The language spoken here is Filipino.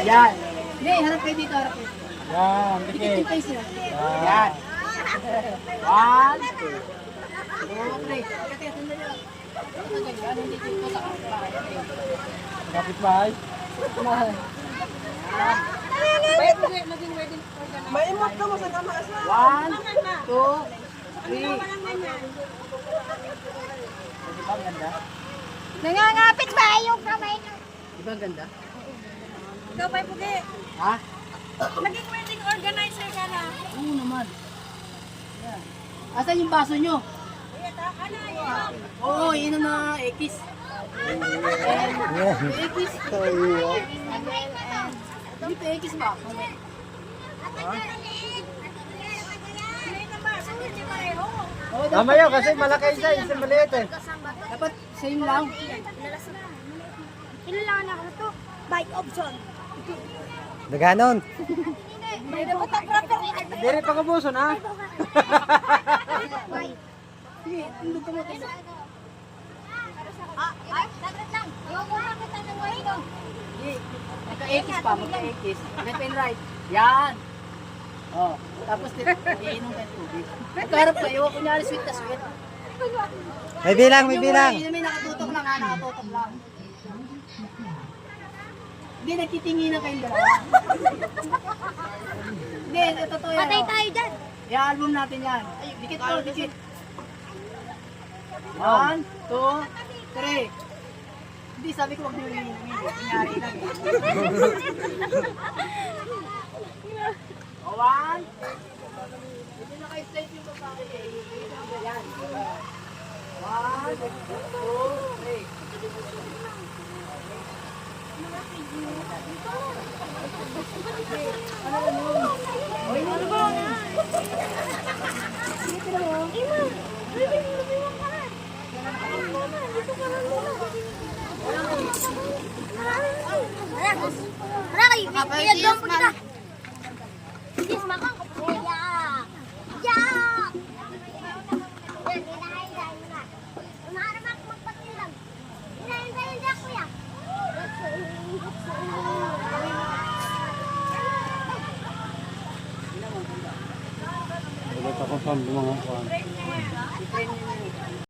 Yan. Hindi, harap kayo dito, harap kayo. Yan, Dikit dikit. yung face nila. Yan. 1, 2, 3. Teka, sandali lang. Yan, hindi dito sa kapitbahay. Kapit bahay. Maging wedding organizer. May imot ka mo sa gamas. 1, 2, 3. Di ba ang ganda? Nangangapit ba yung kamay nyo? Di ba ang ganda? Ikaw pa'y pugi. Ha? Naging wedding organizer ka na. Oo naman. Yan. Asan yung baso nyo? Oo, yun ang mga X. X. Dito X ba? Oo, Tama yun, kasi malaki isa maliit eh. dapat same lang. Kailangan ako to. By option. Naganon. May photographer. Diri pa kabuson ha. Sige, tundog ka mo. Ay, saglit lang. Ayoko na kita ng wari doon. Sige, magka-X pa, magka-X. Left and right. Yan. Oh, tapos iinom kayo tubig. Magkarap kayo, kunyari sweet na sweet. May bilang, may bilang. May nakatutok lang ha, nakatutok lang. Hindi, nagtitingin na kayong dalawa. Hindi, totoo yan. Patay oh. tayo dyan. I-album natin yan. Ay, dikit ko, dikit. 1, 2, 3. Hindi, sabi ko huwag nyo yung kunyari lang eh. O, 1. Hindi naka-slide yung babae eh. Yan. 1, 2, 3. Ulit ako sa mga kuwan. I-train nyo yun.